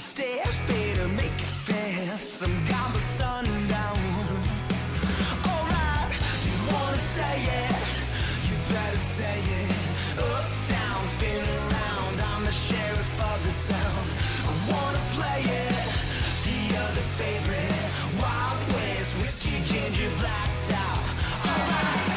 stairs, better make it fast. I'm gone by sundown. Alright, you wanna say it, you better say it. Up, down, spin around, I'm the sheriff of the sound. I wanna play it, the other favorite. Wild West, whiskey, ginger, blacked out. Alright.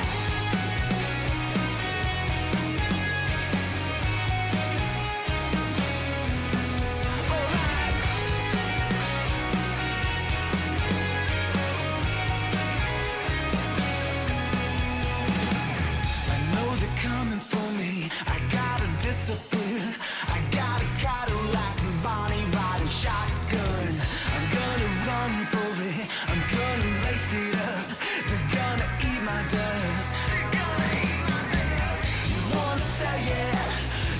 Coming for me, I gotta disappear. I gotta Cadillac and Bonnie riding shotgun. I'm gonna run for it, I'm gonna lace it up. They're gonna eat my dust. They're gonna eat my dust. You wanna say it,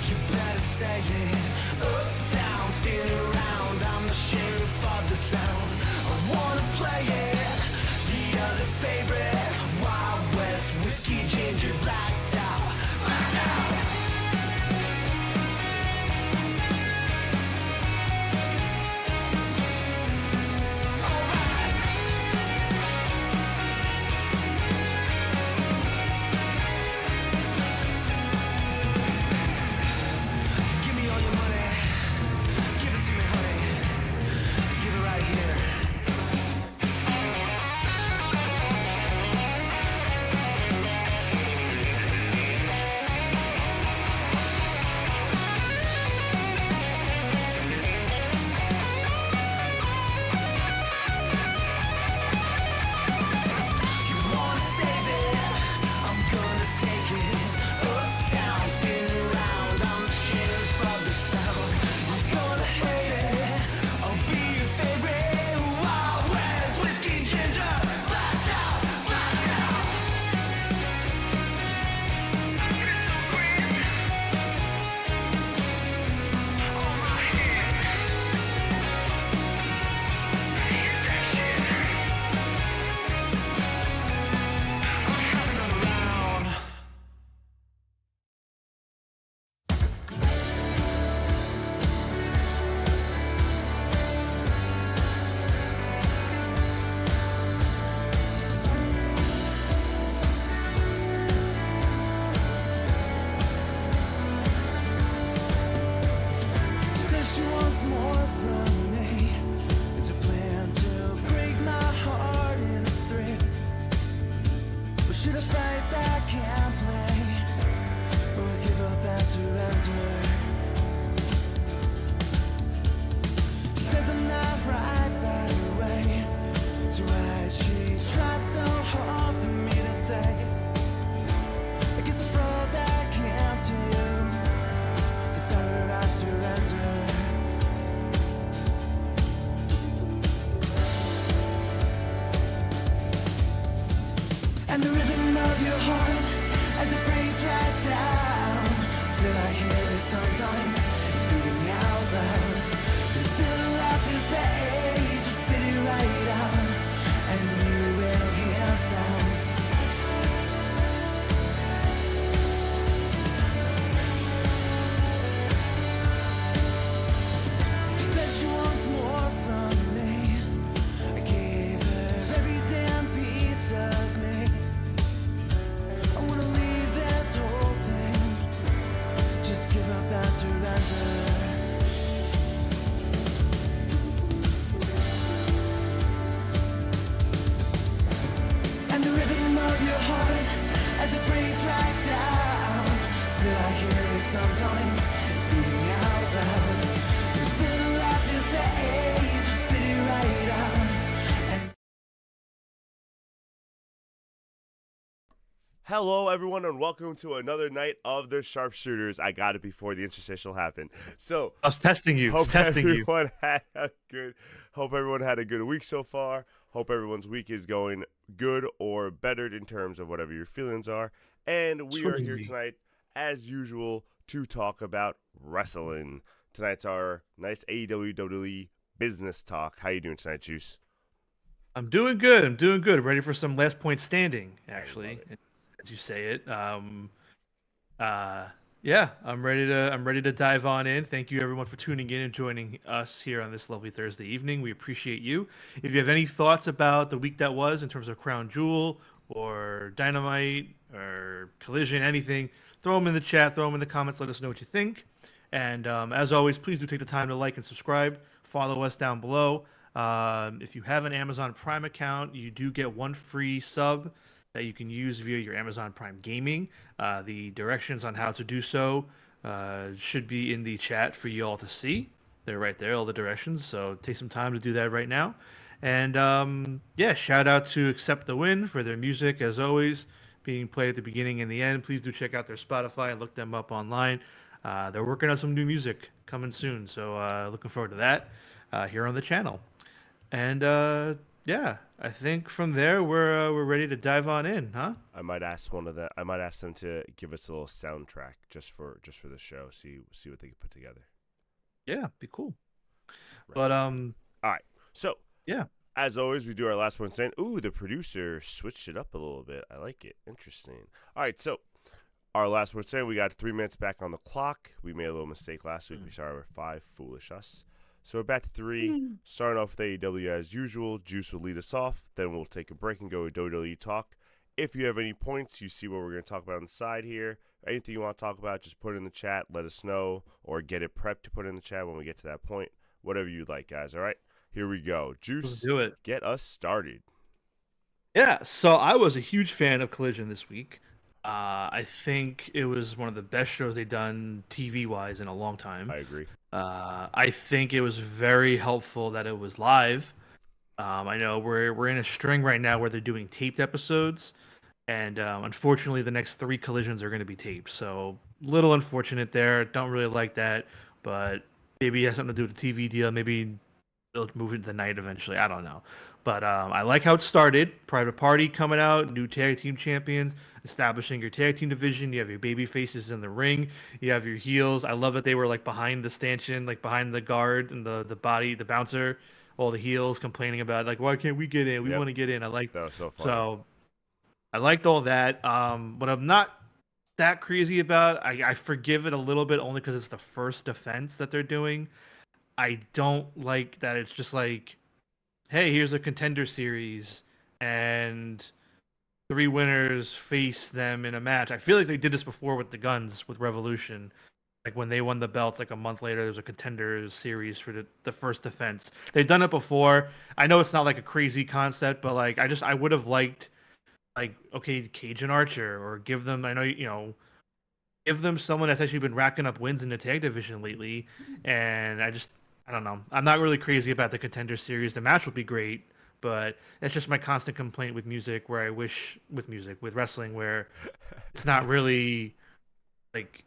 you better say it. Up, down, spin around, I'm the sheriff of the sound. I wanna play it, the other favorite. Wild West, whiskey, ginger, blacked out. And the rhythm of your heart as it breaks right down. Still I hear it sometimes, it's beating out loud. There's still a lot to say, just spit it right out, and you will hear sounds. She says she wants more from me. I gave her every damn piece of me. I wanna leave this whole thing, just give up and surrender. And the rhythm of your heart as it breaks right down. Still I hear it sometimes, it's beating out loud. There's still a lot to say, just spit it right out. And Hello, everyone, and welcome to another night of the SharpSHOOTers. I got it before the interstitial happened. So I was testing you. hope everyone had a good week so far. Hope everyone's week is going good or bettered in terms of whatever your feelings are. And we are here tonight, as usual, to talk about wrestling. Tonight's our nice AEW WWE business talk. How you doing tonight, Juice? I'm doing good. Ready for some last point standing, actually, as you say it. Yeah, I'm ready to dive on in. Thank you everyone for tuning in and joining us here on this lovely Thursday evening. We appreciate you. If you have any thoughts about the week that was in terms of Crown Jewel or Dynamite or Collision, anything, throw them in the chat, throw them in the comments, let us know what you think. And as always, please do take the time to like and subscribe. Follow us down below. If you have an Amazon Prime account, you do get one free sub that you can use via your Amazon Prime Gaming. The directions on how to do so should be in the chat for you all to see. They're right there, all the directions. So take some time to do that right now. And yeah, shout out to Accept the Win for their music, as always, being played at the beginning and the end. Please do check out their Spotify and look them up online. They're working on some new music coming soon. So looking forward to that here on the channel. And yeah, I think from there we're ready to dive on in, huh? I might ask them to give us a little soundtrack just for the show. See what they can put together. Yeah, be cool. Wrestling. But All right. So yeah, as always, we do our last one saying, "Ooh, the producer switched it up a little bit. I like it. Interesting." All right. So our last one saying, we got 3 minutes back on the clock. We made a little mistake last week. We started with 5. Foolish us. So we're back to 3. Starting off with AEW as usual. Juice will lead us off. Then we'll take a break and go with WWE talk. If you have any points, you see what we're going to talk about on the side here. Anything you want to talk about, just put it in the chat. Let us know. Or get it prepped to put in the chat when we get to that point. Whatever you'd like, guys. All right? Here we go. Juice, let's do it. get us started. Yeah, so I was a huge fan of Collision this week. I think it was one of the best shows they've done TV-wise in a long time. I agree. I think it was very helpful that it was live. I know we're in a string right now where they're doing taped episodes, and unfortunately, the next 3 collisions are going to be taped. So little unfortunate there. Don't really like that, but maybe it has something to do with the TV deal. Maybe they'll move it to the night eventually. I don't know. But I like how it started. Private Party coming out, new tag team champions, establishing your tag team division. You have your baby faces in the ring. You have your heels. I love that they were like behind the stanchion, like behind the guard and the body, the bouncer. All the heels complaining about like, why can't we get in? We want to get in. I like that. Was so fun. So I liked all that. But I'm not that crazy about. I forgive it a little bit only because it's the first defense that they're doing. I don't like that it's just like, hey, here's a contender series and 3 winners face them in a match. I feel like they did this before with the Guns with Revolution. Like when they won the belts, like a month later, there's a contender series for the first defense. They've done it before. I know it's not like a crazy concept, but like I would have liked like, okay, Cage and Archer, or give them, I know, give them someone that's actually been racking up wins in the tag division lately. And I don't know. I'm not really crazy about the contender series. The match would be great, but that's just my constant complaint with music, where I wish with wrestling, where it's not really like,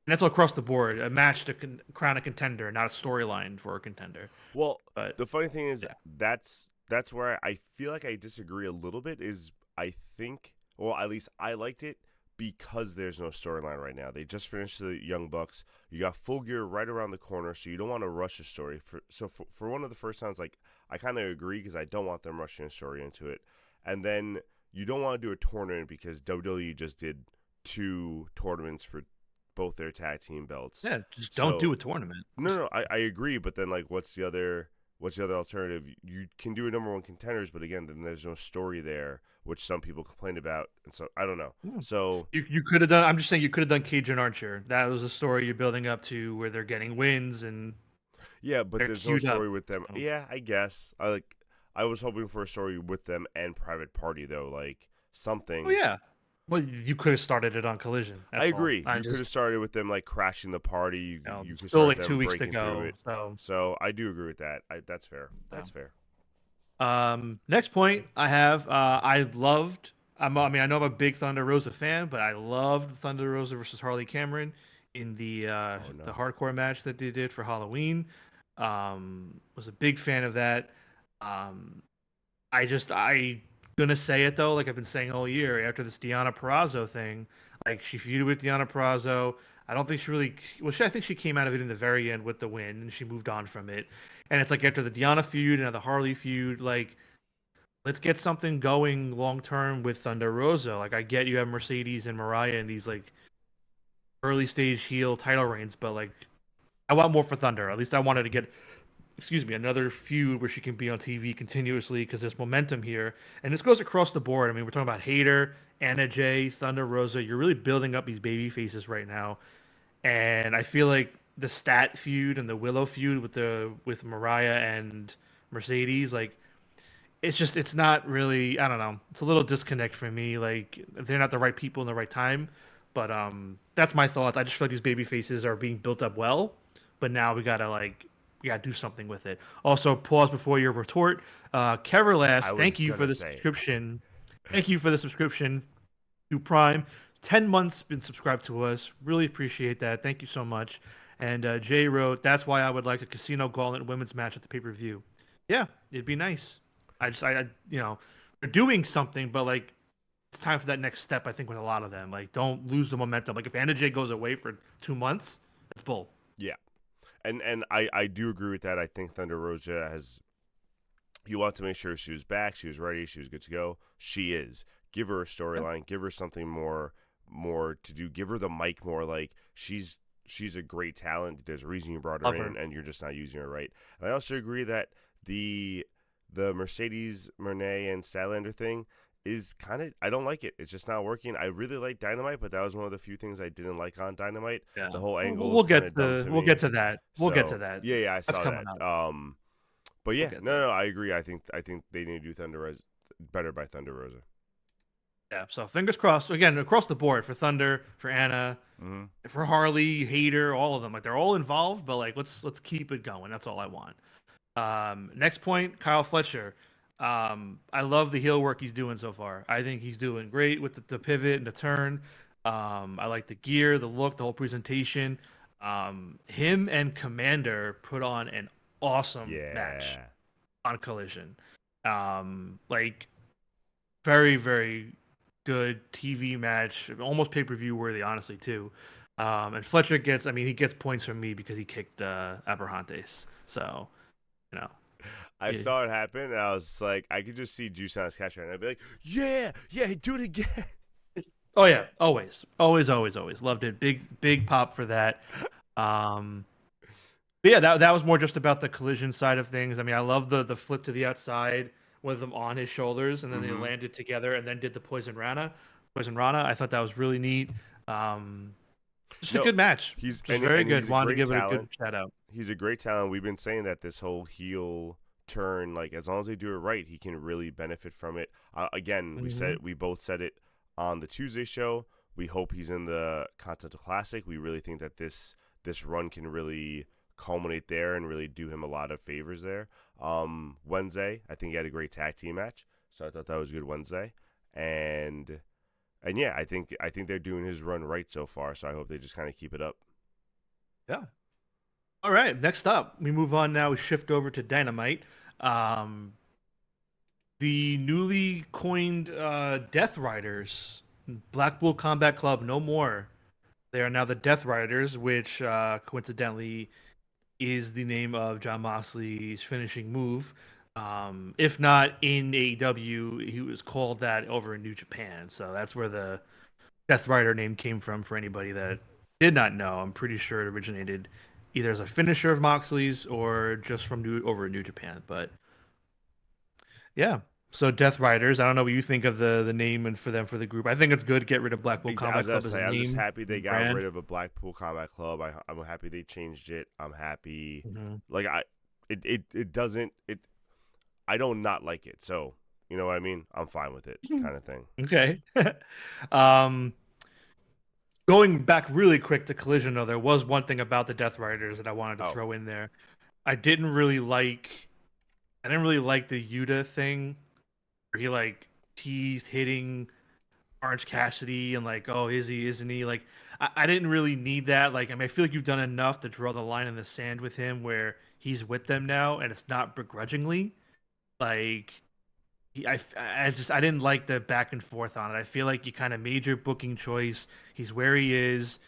and that's all across the board, a match to crown a contender, not a storyline for a contender. Well, but the funny thing is yeah. that's where I feel like I disagree a little bit. Is I think, well, at least I liked it because there's no storyline right now. They just finished the Young Bucks. You got Full Gear right around the corner, so you don't want to rush a story. For one of the first times, like, I kind of agree because I don't want them rushing a story into it. And then you don't want to do a tournament because WWE just did 2 tournaments for both their tag team belts. Yeah, just don't do a tournament. No, I agree. But then, like, what's the other alternative? You can do a number 1 contenders, but again, then there's no story there, which some people complained about, and so I don't know. Yeah. So you could have done. I'm just saying you could have done Cage and Archer. That was a story you're building up to where they're getting wins and yeah, but there's no story with them. So. Yeah, I guess I was hoping for a story with them and Private Party though, like something. Oh yeah. Well, you could have started it on Collision. I agree. You could have started with them like crashing the party. You could still start like them 2 weeks to breaking go. through it. So I do agree with that. That's fair. That's fair. Next point I have. I know I'm a big Thunder Rosa fan, but I loved Thunder Rosa versus Harley Cameron in the hardcore match that they did for Halloween. Was a big fan of that. I gonna say it though, like I've been saying all year, after this Deonna Purrazzo thing, like she feuded with Deonna Purrazzo. I don't think she really. Well, I think she came out of it in the very end with the win, and she moved on from it. And it's like after the Deonna feud and the Harley feud, like let's get something going long term with Thunder Rosa. Like I get you have Mercedes and Mariah and these like early stage heel title reigns, but like I want more for Thunder. At least I wanted to get, excuse me, another feud where she can be on TV continuously because there's momentum here, and this goes across the board. I mean, we're talking about Hayter, Anna Jay, Thunder Rosa. You're really building up these baby faces right now, and I feel like the Stat feud and the Willow feud with Mariah and Mercedes, like it's not really, I don't know, it's a little disconnect for me. Like they're not the right people in the right time. But that's my thoughts. I just feel like these baby faces are being built up well, but now we gotta do something with it. Also, pause before your retort. I Keverlast, was thank you gonna for the say. subscription. Thank you for the subscription to Prime. 10 months been subscribed to us. Really appreciate that. Thank you so much. And Jay wrote, "That's why I would like a Casino Gauntlet women's match at the pay-per-view." Yeah, it'd be nice. You know, they're doing something, but like it's time for that next step. I think with a lot of them, like don't lose the momentum. Like if Anna Jay goes away for 2 months, that's bull. Yeah, and I do agree with that. I think Thunder Rosa has. You want to make sure she was back, she was ready, she was good to go. She is. Give her a storyline. Give her something more to do. Give her the mic more. Like she's a great talent. There's a reason you brought her Love in, her. and you're just not using her right. And I also agree that the Mercedes Moné and Statlander thing is kind of, I don't like it. It's just not working. I really like Dynamite, but that was one of the few things I didn't like on Dynamite. Yeah, The whole angle we'll is kind get of dumb to to we'll me. get to that. We'll get to So that. yeah, I That's saw coming that. up. But We'll yeah, get no, there. no, I agree. I think they need to do Thunder Rosa better by Thunder Rosa. Yeah. So fingers crossed. Again, across the board for Thunder, for Anna, Hmm. for Harley, Hater, all of them. Like they're all involved, but like let's keep it going. That's all I want. Next point, Kyle Fletcher. I love the heel work he's doing so far. I think he's doing great with the pivot and the turn. I like the gear, the look, the whole presentation. Him and Commander put on an awesome match Yeah, on Collision. Like very, very good TV match, almost pay per view worthy, honestly, too. And Fletcher gets, I mean, he gets points from me because he kicked Aberrantes. So, you know, I yeah. saw it happen, and I was like, I could just see Juice on his catch right now. I'd be like, yeah, do it again. Oh yeah, always, always, always, always loved it. Big pop for that. Um, but yeah, that was more just about the collision side of things. I mean, I love the flip to the outside with them on his shoulders, and then they Hmm. landed together, and then did the poison rana. Poison rana. I thought that was really neat. Um, just a No, good match. he's Just very good. he's a Wanted to great give it a good talent. shout out. He's a great talent. We've been saying that this whole heel turn, like as long as they do it right, he can really benefit from it. Again, Hmm. we both said it on the Tuesday show. We hope he's in the Continental Classic. We really think that this run can really culminate there and really do him a lot of favors there. Wednesday, I think he had a great tag team match, so I thought that was a good Wednesday. And yeah, I think they're doing his run right so far. So I hope they just kind of keep it up. Yeah. All right. Next up, we move on now. We shift over to Dynamite. Um, the newly coined Death Riders, Blackpool Combat Club, no more. They are now the Death Riders, which coincidentally is the name of John Moxley's finishing move. If not in AEW, he was called that over in New Japan. So that's where the Death Rider name came from for anybody that did not know. I'm pretty sure it originated either as a finisher of Moxley's or just from over in New Japan. But yeah. So Death Riders, I don't know what you think of the name and for them for the group. I think it's good to get rid of Blackpool I was Combat gonna Club as a say, I'm just name happy they and got brand. rid of a Blackpool Combat Club. I'm happy they changed it. I'm happy. Mhm. Like it doesn't it. I don't not like it. So you know what I mean. I'm fine with it, kind of thing. Okay. um, Going back really quick to Collision, though, there was one thing about the Death Riders that I wanted to Oh throw in there. I didn't really like. I didn't really like the Yuta thing where he like teased hitting Orange Cassidy and like, oh, is he, isn't he? Like, I didn't really need that. Like, I mean, I feel like you've done enough to draw the line in the sand with him where he's with them now and it's not begrudgingly. Like, I didn't like the back and forth on it. I feel like you kind of made your booking choice. He's where he is.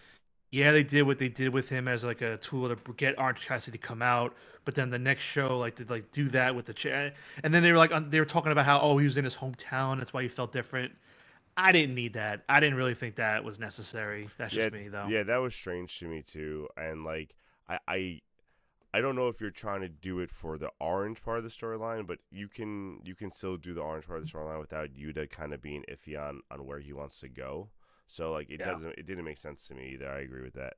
Yeah, they did what they did with him as like a tool to get Orange Cassidy to come out. But then the next show, like, did like do that with the chat, and then they were like, they were talking about how, oh, he was in his hometown, that's why he felt different. I didn't need that. I didn't really think that was necessary. That's Yeah, just me, though. yeah, that was strange to me too. And like, I, I, I don't know if you're trying to do it for the orange part of the storyline, but you can still do the orange part of the storyline without Yuta kind of being iffy on where he wants to go. So like, Yeah. it didn't make sense to me either. I agree with that.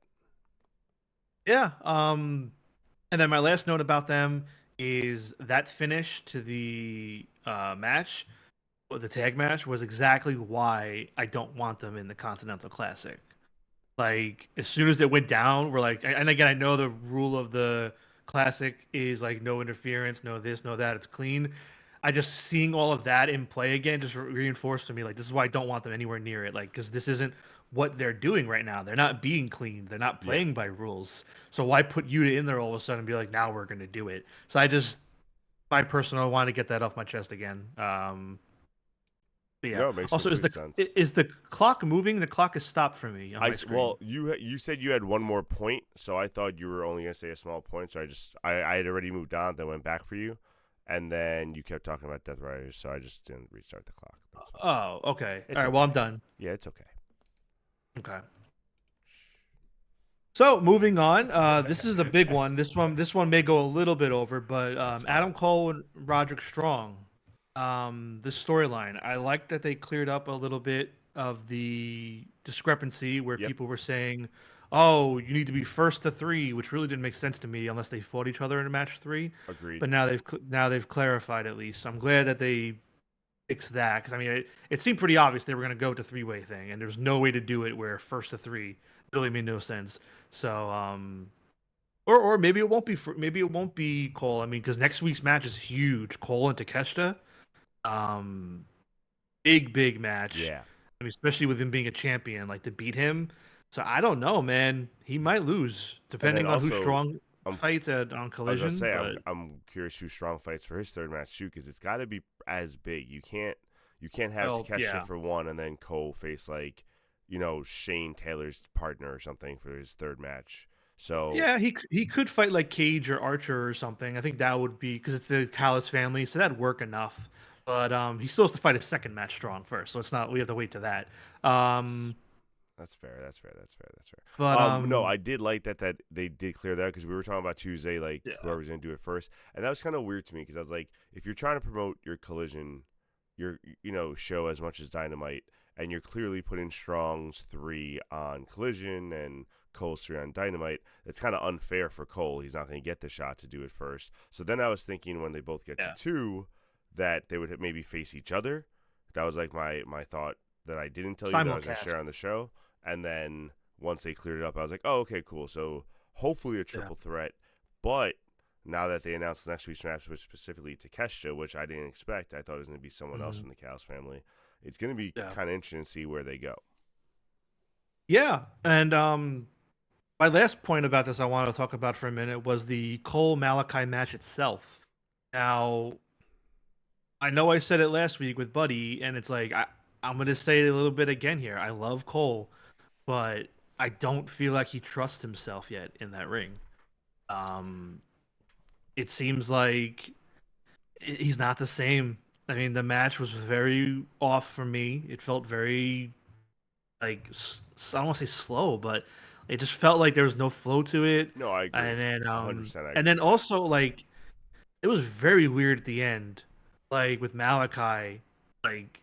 Yeah. And then my last note about them is that finish to the match, or the tag match, was exactly why I don't want them in the Continental Classic. Like as soon as it went down, we're like, and again, I know the rule of the classic is like no interference, no this, no that. It's clean. I just seeing all of that in play again just reinforced to me like this is why I don't want them anywhere near it. Like because this isn't what they're doing right now. They're not being clean. They're not Yeah. playing by rules. So why put Yuta in there all of a sudden and be like now we're gonna do it? So I just my personal want to get that off my chest again. But yeah. No, it makes Also, complete sense. is the clock moving? The clock is stopped for me on my Well, screen. you said you had one more point, so I thought you were only gonna say a small point. So I had already moved on, then went back for you, and then you kept talking about Death Riders, so I just didn't restart the clock. That's fine. Oh, okay. It's All right. Well, I'm okay. done. Yeah, it's okay. Okay. So moving on. This is the big one. This one may go a little bit over, but That's fine. Adam Cole and Roderick Strong. This storyline. I like that they cleared up a little bit of the discrepancy where Yep. people were saying, "Oh, you need to be first to three," which really didn't make sense to me unless they fought each other in a match three. Agreed. But now they've clarified at least. I'm glad that they fixed that because I mean it seemed pretty obvious they were going to go to three-way thing, and there's no way to do it where first to three really made no sense. So or maybe it won't be maybe it won't be Cole. I mean, because next week's match is huge. Cole and Takeshita, um, big match. Yeah. I mean, especially with him being a champion, like to beat him. So I don't know, man. He might lose And then depending on who also, Strong I'm fights on I was gonna Collision. say But I'm curious who Strong fights for his third match too, because it's got to be as big. You can't have well, Takeshita yeah, for one and then Cole face like Shane Taylor's partner or something for his third match. So yeah, he could fight like Cage or Archer or something. I think that would be because it's the Callis family, so that'd work enough. But he still has to fight his second match Strong first, so it's not we have to wait to that. Um, that's fair. That's fair. That's fair. That's fair. but No, I did like that they did clear that because we were talking about Tuesday, like yeah, whoever's gonna do it first, and that was kind of weird to me because I was like, if you're trying to promote your Collision, your show as much as Dynamite, and you're clearly putting Strong's 3 on Collision and Cole's 3 on Dynamite, that's kind of unfair for Cole. He's not going to get the shot to do it first. So then I was thinking when they both get yeah, to 2 that they would maybe face each other. That was like my thought that I didn't tell you that I was going to simulcast. share on the show. And then once they cleared it up, I was like, oh, okay, cool. So hopefully a triple threat. But now that they announced next week's match, which specifically Takeshita, which I didn't expect, I thought it was going to be someone else Mhm. from the Callis family. It's going to be Yeah, kind of interesting to see where they go. yeah, and my last point about this I wanted to talk about for a minute was the Cole Malachi match itself. Now, I know I said it last week with Buddy, and it's like I'm gonna say it a little bit again here. I love Cole, but I don't feel like he trusts himself yet in that ring. Um, it seems like he's not the same. I mean, the match was very off for me. It felt very like I don't want to say slow, but it just felt like there was no flow to it. No, I agree. And then 100% I and agree then with that. also like it was very weird at the end, like with Malachi, like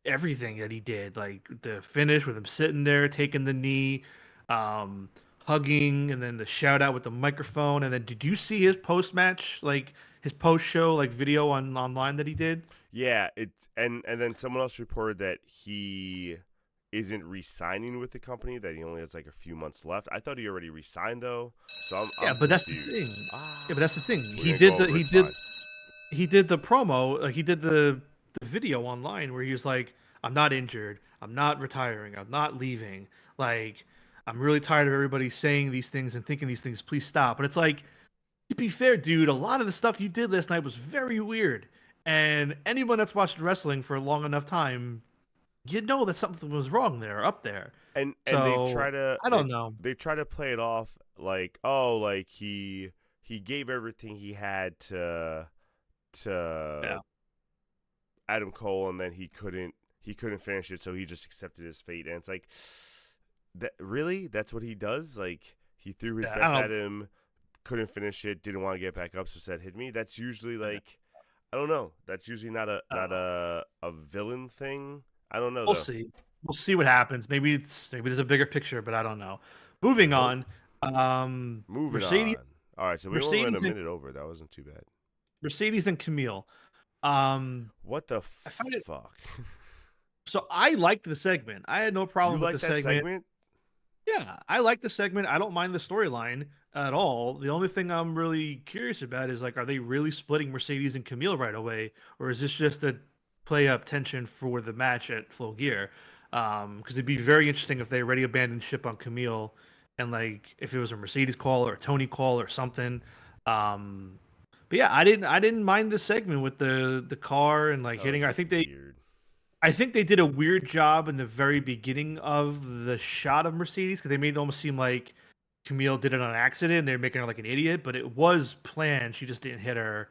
everything that he did, like the finish with him sitting there taking the knee, um, hugging, and then the shout out with the microphone. And then did you see his post match, like his post show, like video on online that he did? Yeah, and then someone else reported that he isn't re-signing with the company, that he only has like a few months left. I thought he already re-signed though, so Yeah, I'm but that's the confused. thing. Yeah, but that's the thing. We're gonna go over. It's fine. He did the promo, like he did the video online where he was like, "I'm not injured. I'm not retiring. I'm not leaving. Like, I'm really tired of everybody saying these things and thinking these things. Please stop." But it's like, to be fair, dude, a lot of the stuff you did last night was very weird. And anyone that's watched wrestling for a long enough time, you know that something was wrong there, up there. And they try So to I don't know. they try to play it off like, oh, like he gave everything he had to Yeah. Adam Cole, and then he couldn't he couldn't finish it, so he just accepted his fate. And it's like, that really? That's what he does? Like, he threw his Yeah, best I at don't. him, couldn't finish it, didn't want to get back up, so said hit me. That's usually like, I don't know. That's usually not a I don't know. villain thing. I don't know We'll though. see. We'll see what happens. Maybe there's a bigger picture, but I don't know. I Moving hope. on. Moving Mercedes, on. All right, so we only went a Mercedes and minute over. That wasn't too bad. Mercedes and Camille. Um, What the I found it. fuck? So I liked the segment. I had no You problem with like the that segment. segment? Yeah, I like the segment. I don't mind the storyline at all. The only thing I'm really curious about is like, are they really splitting Mercedes and Camille right away, or is this just to play up tension for the match at Full Gear? Because it'd be very interesting if they already abandoned ship on Camille, and like if it was a Mercedes call or a Tony call or something. Um, but yeah, I didn't mind the segment with the car and like That was hitting her. just weird. I think they did a weird job in the very beginning of the shot of Mercedes because they made it almost seem like Camille did it on accident. And they're making her like an idiot, but it was planned. She just didn't hit her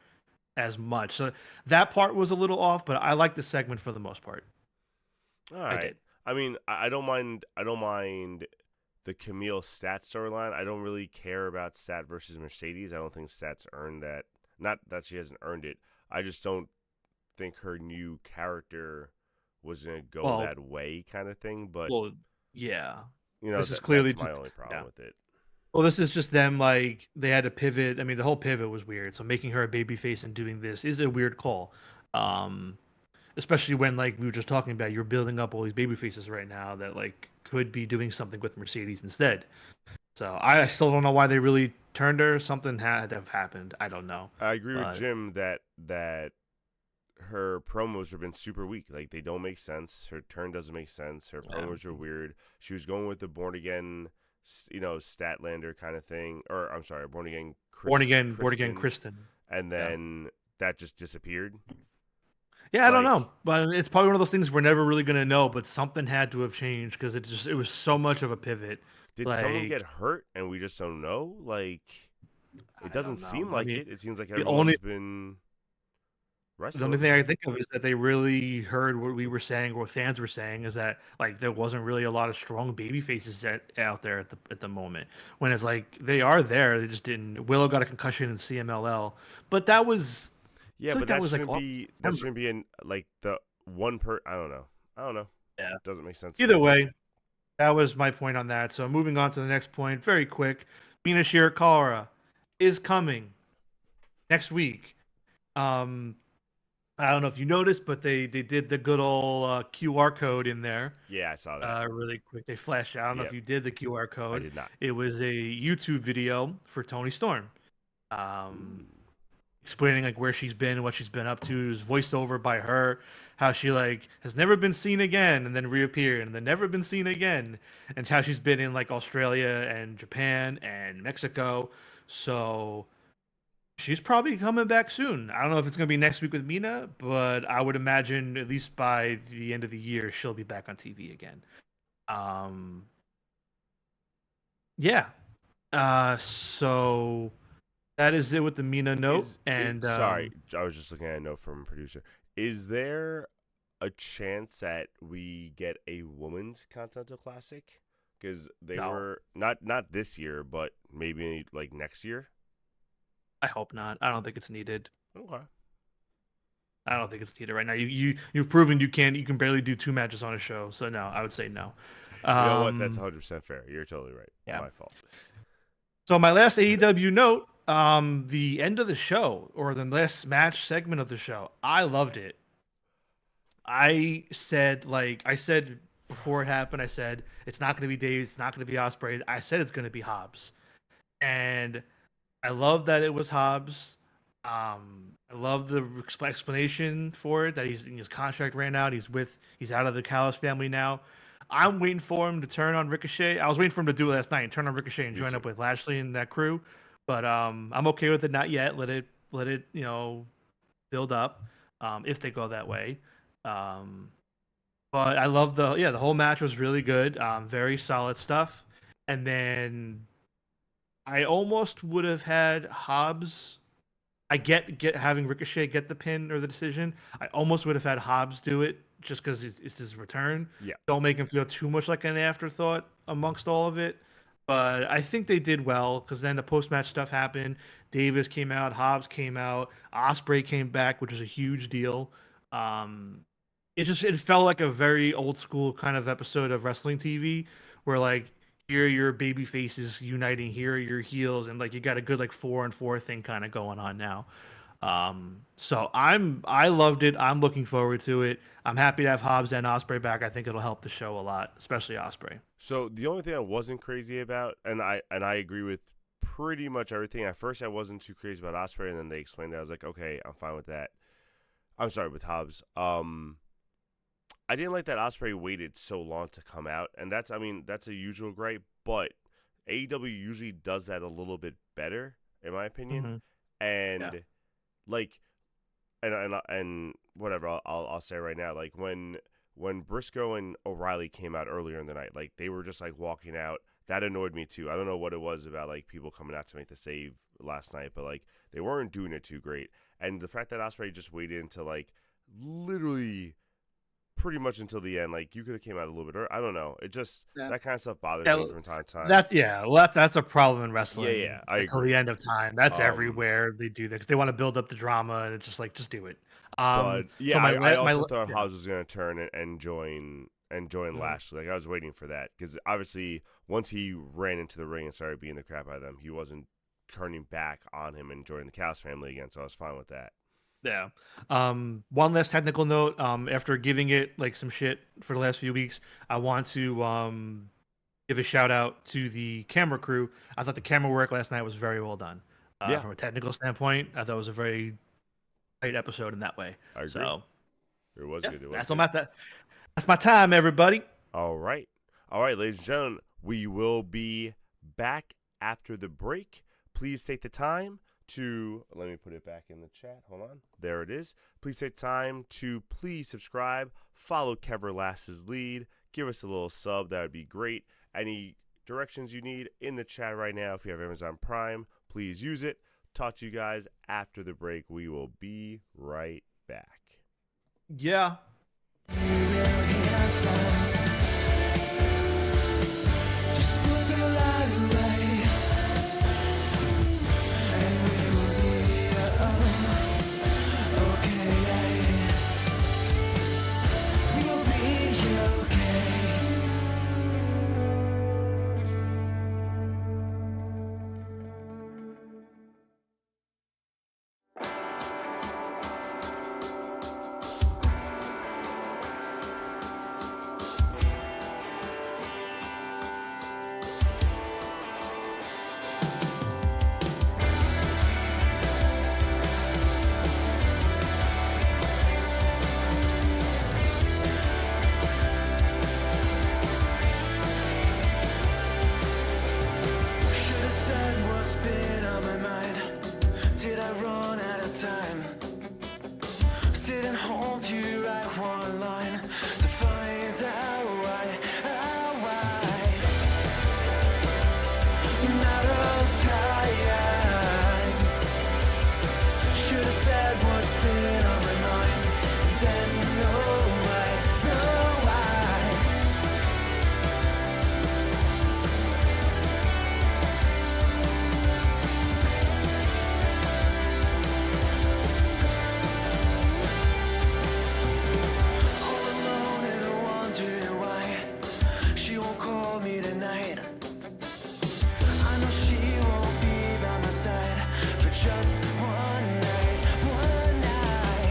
as much. So that part was a little off, but I like the segment for the most part. All I right. did. I mean, I don't mind. I don't mind the Camille Stat storyline. I don't really care about Stat versus Mercedes. I don't think Stat's earned that. Not that she hasn't earned it. I just don't think her new character was gonna go Well, that way, kind of thing. But well, yeah. This is that's clearly my just only problem yeah. with it. Well, this is just them like they had to pivot. I mean, the whole pivot was weird. So making her a baby face and doing this is a weird call. Um, Especially when like we were just talking about you're building up all these baby faces right now that like could be doing something with Mercedes instead. So I still don't know why they really turned her. Something had to have happened. I don't know. I agree with But Jim that her promos have been super weak. Like, they don't make sense. Her turn doesn't make sense. Her yeah. promos are weird. She was going with the born again, Statlander kind of thing, or I'm sorry, born again Born again Kristen, Kristen. and Yeah. then that just disappeared. Yeah, I don't Like, know. But it's probably one of those things we're never really gonna know, but something had to have changed because it was so much of a pivot. did someone Like get hurt and we just don't know? Like, it I doesn't don't know. seem I like mean it. It seems like the only everyone's been The only wrestling. thing I think of is that they really heard what we were saying, or what fans were saying, is that like there wasn't really a lot of strong baby faces out there at the moment. When it's like they are there, they just didn't. Willow got a concussion in CMLL, but that was I Yeah, feel like but that that was like shouldn't August, be September. in like the one per. I don't know. I don't know. Yeah. Doesn't make sense to Either me. way, that was my point on that. So moving on to the next point, very quick. Mina Shirakawa is coming next week. Um, I don't know if you noticed, but they did the good old QR code in there Yeah, I saw that. really quick. They flashed. I don't know if Yep, you did the QR I code. did not. It was a YouTube video for Tony Storm, Ooh. um, explaining like where she's been, what she's been up to. It was voiced over by her, how she like has never been seen again, and then reappeared, and then never been seen again, and how she's been in like Australia and Japan and Mexico. So she's probably coming back soon. I don't know if it's going to be next week with Mina, but I would imagine at least by the end of the year she'll be back on TV again. Um, yeah. So that is it with the Mina note, Is and sorry, I was just looking at a note from a producer. Is there a chance that we get a women's Continental Classic? Because they no, were not this year, but maybe like next year. I hope not. I don't think it's needed. Okay. I don't think it's needed right now. You've proven you can barely do two matches on a show, so no, I would say no. You know what? That's Um, 100% fair. You're totally right. yeah. My fault. So my last AEW note, the end of the show or the last match segment of the show, I loved it. I said before it happened, I said it's not going to be Davies, it's not going to be Osprey. I said it's going to be Hobbs, and I love that it was Hobbs. I love the explanation for it that his contract ran out. He's out of the Callis family now. I'm waiting for him to turn on Ricochet. I was waiting for him to do it last night and turn on Ricochet and Me join too. up with Lashley and that crew. But I'm okay with it. Not yet. Let it build up. If they go that way. Um, but I love the whole match was really good. Very solid stuff. And then I almost would have had Hobbs. I get having Ricochet get the pin or the decision. I almost would have had Hobbs do it just because it's his return. Yeah. Don't make him feel too much like an afterthought amongst all of it. But I think they did well because then the post match stuff happened. Davis came out, Hobbs came out, Ospreay came back, which was a huge deal. It felt like a very old school kind of episode of wrestling TV where like here are your baby faces uniting, here are your heels, and like you got a good like 4-on-4 thing kind of going on now. So I loved it. I'm looking forward to it. I'm happy to have Hobbs and Ospreay back. I think it'll help the show a lot, especially Ospreay. So the only thing I wasn't crazy about, and I agree with pretty much everything. At first, I wasn't too crazy about Ospreay, and then they explained it. I was like, okay, I'm fine with that. I'm sorry, with Hobbs. I didn't like that Ospreay waited so long to come out, and that's a usual gripe, but AEW usually does that a little bit better, in my opinion. And Yeah. like, and whatever, I'll say right now, like when Briscoe and O'Reilly came out earlier in the night, like they were just like walking out. That annoyed me too. I don't know what it was about like people coming out to make the save last night, but like they weren't doing it too great. And the fact that Ospreay just waited until like literally pretty much until the end, like you could have came out a little bit early. I don't know. It just that kind of stuff bothers me from time to time. That's a problem in wrestling. Yeah, I until agree. the end of time. That's everywhere they do that because they want to build up the drama, and it's just like just do it. But yeah, so I also thought Hobbs was going to turn and join Mm-hmm. Lashley. Like I was waiting for that because obviously once he ran into the ring and started beating the crap out of them, he wasn't turning back on him and joining the Chaos family again. So I was fine with that. Yeah. One last technical note. After giving it like some shit for the last few weeks, I want to give a shout out to the camera crew. I thought the camera work last night was very well done. Yeah. From a technical standpoint, I thought it was a very great episode in that way. I agree. So It was good. It was that's my time, everybody. All right, ladies and gentlemen, we will be back after the break. Please take the time to, let me put it back in the chat. Hold on. There it is. Please take time to please subscribe, follow Keverlass's lead, give us a little sub. That would be great. Any directions you need in the chat right now. If you have Amazon Prime, please use it. Talk to you guys after the break. We will be right back. Yeah. Just put the light away, and we will be okay. We'll be okay. Should've said what's been on my mind. Did I run out of time? Sitting home to write one line to find out why. I'm out of time. Should've said what's been on my mind. Then know why. All alone and wondering why she won't call me tonight. I know she won't be by my side for just one night, one night.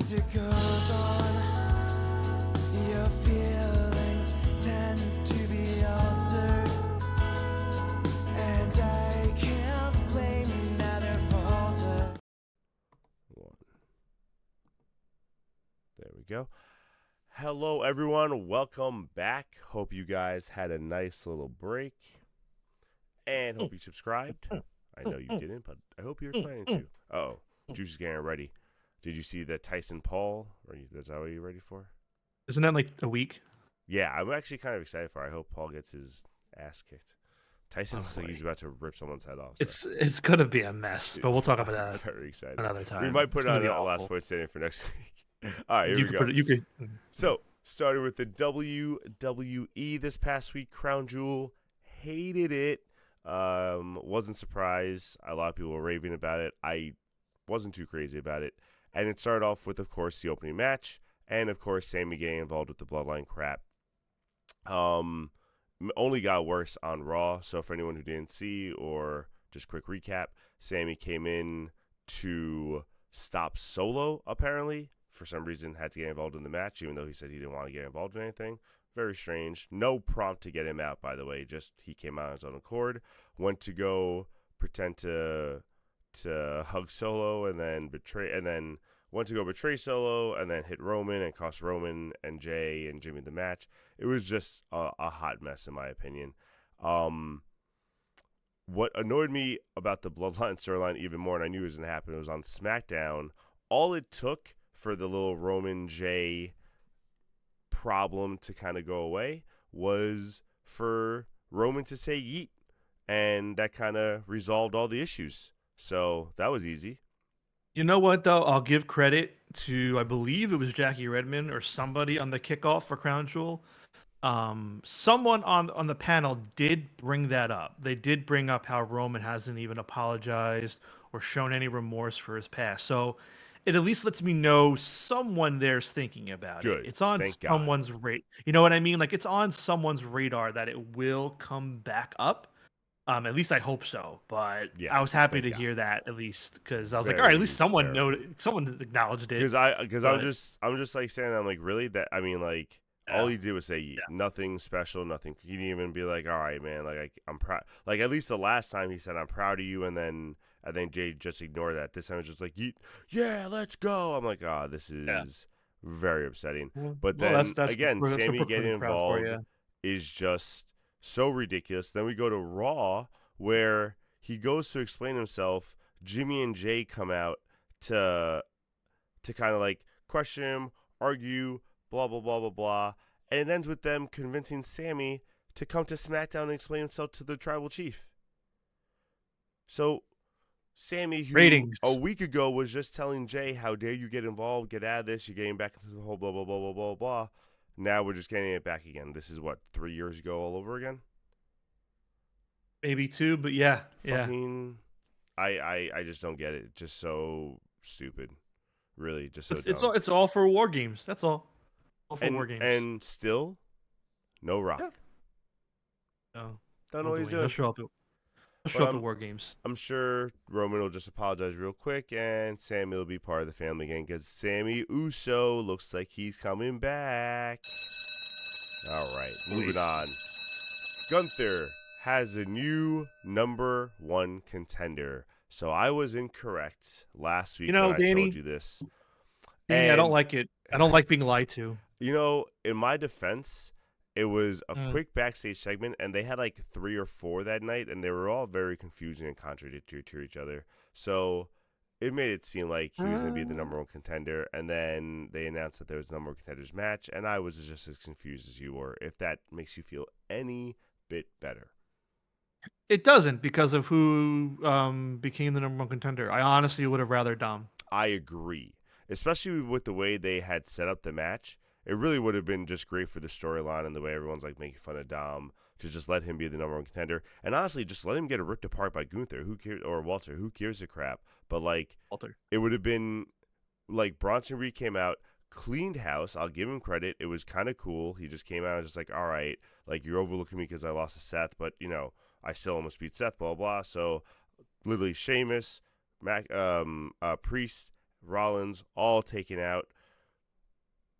As it goes on, your feelings tend to be altered, and I can't blame you, neither falter. One. There we go. Hello, everyone. Welcome back. Hope you guys had a nice little break, and hope you subscribed. I know you didn't, but I hope you're planning to. Oh, Juice is getting ready. Did you see the Tyson Paul? Is that what you're ready for? Isn't that like a week? Yeah, I'm actually kind of excited for it. I hope Paul gets his ass kicked. Tyson looks like he's about to rip someone's head off. So. It's gonna be a mess, but we'll talk about that Very excited. another time. We might put It's on gonna be a last awful. point standing for next week. All right, here we go. You could. So, starting with the WWE this past week, Crown Jewel, hated it. Wasn't surprised. A lot of people were raving about it. I wasn't too crazy about it. And it started off with, of course, the opening match. And, of course, Sami getting involved with the Bloodline crap. Only got worse on Raw. So, for anyone who didn't see, or just quick recap, Sami came in to stop Solo, apparently. For some reason, had to get involved in the match, even though he said he didn't want to get involved in anything. Very strange. No prompt to get him out, by the way. Just he came out on his own accord. Went to go pretend to hug Solo, and then went to go betray Solo, and then hit Roman and cost Roman and Jay and Jimmy the match. It was just a hot mess, in my opinion. What annoyed me about the Bloodline storyline even more, and I knew it was going to happen, it was on SmackDown. All it took for the little Roman Jay problem to kind of go away was for Roman to say yeet, and that kind of resolved all the issues. So that was easy. You know what, though? I'll give credit to, I believe it was Jackie Redmond or somebody on the kickoff for Crown Jewel. Someone on the panel did bring that up. They did bring up how Roman hasn't even apologized or shown any remorse for his past. So it at least lets me know someone there's thinking about Good. it. It's on Thank someone's radar. You know what I mean? Like, it's on someone's radar that it will come back up. At least I hope so. But Yeah, I was happy thank to hear that, at least, because I was like, Very all right, at least someone terrible. someone acknowledged it. Because but- I'm just like saying, I'm like, really? That, I mean, like, all he did was say yeet. Yeah. Nothing special, nothing. He didn't even be like, all right, man, like, I'm proud. Like, at least the last time he said, I'm proud of you, and then I think Jay just ignored that. This time it's just like, yeet, yeah, let's go. I'm like, oh, this is very upsetting. But then, that's again, the Sami Brooklyn getting crowd for involved you. is just so ridiculous. Then we go to Raw, where he goes to explain himself. Jimmy and Jay come out to kind of like question him, argue, blah, blah, blah, blah, blah. And it ends with them convincing Sami to come to SmackDown and explain himself to the Tribal Chief. So, Sami, who Ratings. a week ago was just telling Jay, how dare you get involved, get out of this, you're getting back into the whole blah, blah, blah, blah, blah, blah. Now we're just getting it back again. This is, what, 3 years ago all over again? Maybe 2, but yeah. Fucking, I just don't get it. Just so stupid. Really, just so dumb. It's all for War Games. That's all. All for and, War Games. and still, no Rock. Yeah. No, Don't know what he's doing. He'll show up at War Games. I'm sure Roman will just apologize real quick, and Sami will be part of the family again, because Sami Uso looks like he's coming back. All right, moving on. Gunther has a new number 1 contender. So I was incorrect last week when I told you this. Danny, I don't like it. I don't like being lied to. You know, in my defense, it was a quick backstage segment, and they had like 3 or 4 that night, and they were all very confusing and contradictory to each other. So it made it seem like he was going to be the number 1 contender, and then they announced that there was a number 1 contenders match, and I was just as confused as you were, if that makes you feel any bit better. It doesn't, because of who became the number 1 contender. I honestly would have rather Dom. I agree, especially with the way they had set up the match. It really would have been just great for the storyline and the way everyone's like making fun of Dom, to just let him be the number 1 contender, and honestly, just let him get ripped apart by Gunther. Who cares? Or Walter? Who cares a crap? But like, Walter. It would have been like Bronson Reed came out, cleaned house. I'll give him credit. It was kind of cool. He just came out and just like, all right, like, you're overlooking me because I lost to Seth, but you know, I still almost beat Seth, blah, blah, blah. So literally Sheamus, Priest, Rollins, all taken out.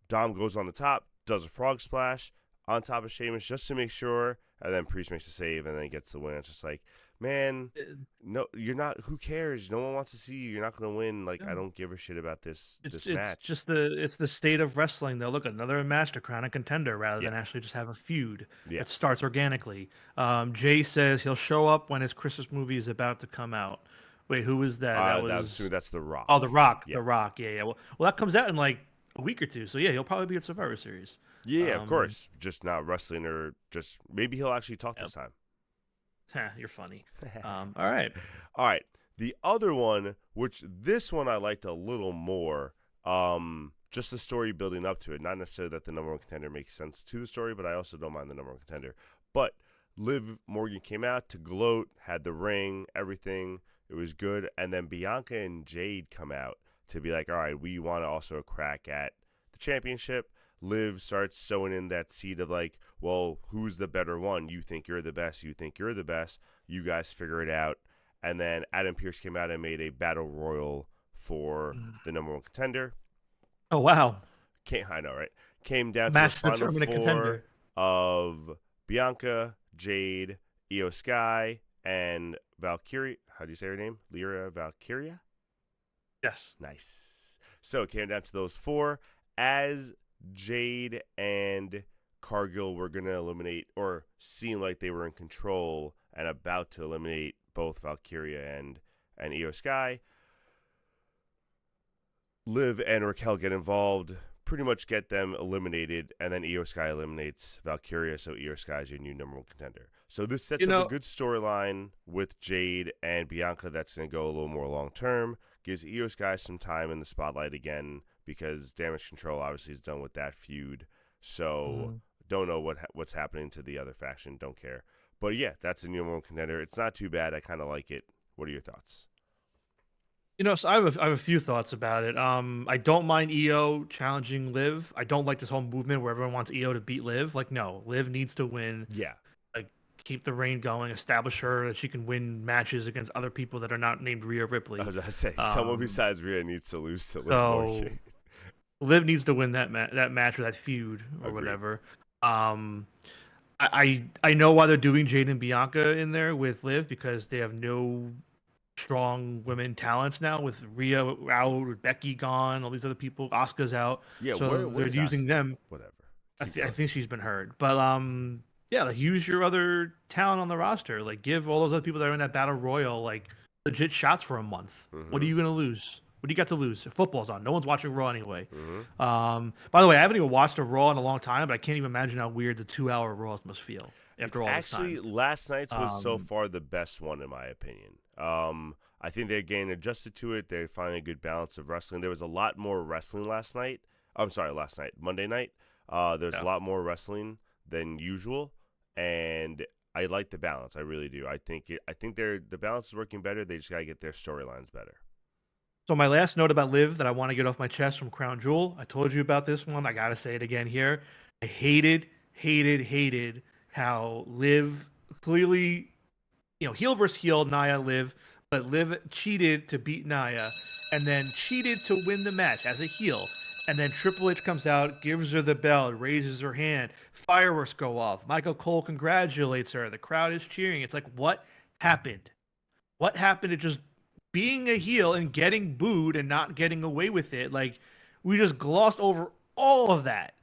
Dom goes on the top, does a frog splash on top of Sheamus just to make sure, and then Priest makes a save and then gets the win. It's just like, man, no, you're not. Who cares? No one wants to see you. You're not going to win. Like, I don't give a shit about this match. It's the state of wrestling. They'll look another match to crown a contender rather than actually just have a feud. It starts organically. Jay says he'll show up when his Christmas movie is about to come out. Wait, who was that? That's The Rock. Oh, The Rock. The Rock. Yeah. Well, that comes out in like a week or two. So yeah, he'll probably be at Survivor Series. Yeah, of course. Just not wrestling, or just maybe he'll actually talk this time. You're funny. All right. All right. The other one, which this one I liked a little more, just the story building up to it. Not necessarily that the number one contender makes sense to the story, but I also don't mind the number one contender. But Liv Morgan came out to gloat, had the ring, everything. It was good. And then Bianca and Jade come out to be like, all right, we want to also crack at the championship. Liv starts sowing in that seed of like, well, who's the better one? You think you're the best. You think you're the best. You guys figure it out. And then Adam Pearce came out and made a battle royal for the number one contender. Oh, wow. I know, right? Came down to the final four contender of Bianca, Jade, Io Sky, and Valkyria. How do you say her name? Lyra Valkyria? Yes. Nice. So it came down to those four. As Jade and Cargill were going to eliminate, or seemed like they were in control and about to eliminate both Valkyria and Io Sky, Liv and Raquel get involved, pretty much get them eliminated, and then Io Sky eliminates Valkyria, so Io Sky is your new number one contender. So this sets up a good storyline with Jade and Bianca that's going to go a little more long-term, gives Io Sky some time in the spotlight again, because Damage Control obviously is done with that feud. So don't know what's happening to the other faction. Don't care. But yeah, that's the number one contender. It's not too bad. I kind of like it. What are your thoughts? So I have a few thoughts about it. I don't mind Io challenging Liv. I don't like this whole movement where everyone wants Io to beat Liv. Like, no, Liv needs to win. Yeah. Like, keep the reign going. Establish her that she can win matches against other people that are not named Rhea Ripley. I was going to say, someone besides Rhea needs to lose to Liv Morgan. Liv needs to win that match or that feud or whatever. I know why they're doing Jade and Bianca in there with Liv, because they have no strong women talents now, with Rhea out, with Becky gone, all these other people, Asuka's out. Yeah, so they're using them. Whatever. I think she's been hurt, but yeah, like, use your other talent on the roster. Like, give all those other people that are in that battle royal like legit shots for a month. What are you gonna lose? What do you got to lose? Football's on. No one's watching Raw anyway. By the way, I haven't even watched a Raw in a long time, but I can't even imagine how weird the 2-hour Raws must feel after all this time. Actually, last night's was so far the best one, in my opinion. I think they're getting adjusted to it. They're finding a good balance of wrestling. There was a lot more wrestling last night. Monday night. There's a lot more wrestling than usual, and I like the balance. I really do. I think the balance is working better. They just gotta get their storylines better. So my last note about Liv that I want to get off my chest from Crown Jewel. I told you about this one. I gotta say it again here. I hated how Liv clearly, heel versus heel, Nia Liv, but Liv cheated to beat Nia and then cheated to win the match as a heel. And then Triple H comes out, gives her the belt, raises her hand, fireworks go off. Michael Cole congratulates her. The crowd is cheering. It's like, what happened? What happened to just being a heel and getting booed and not getting away with it? Like, we just glossed over all of that.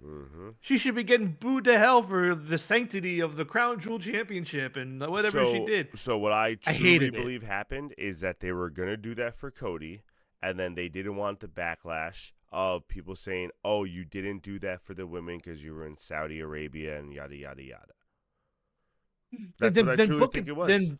She should be getting booed to hell for the sanctity of the Crown Jewel Championship and whatever she did. So what I truly believe happened is that they were going to do that for Cody, and then they didn't want the backlash of people saying, oh, you didn't do that for the women because you were in Saudi Arabia and yada, yada, yada. That's what I truly think it was.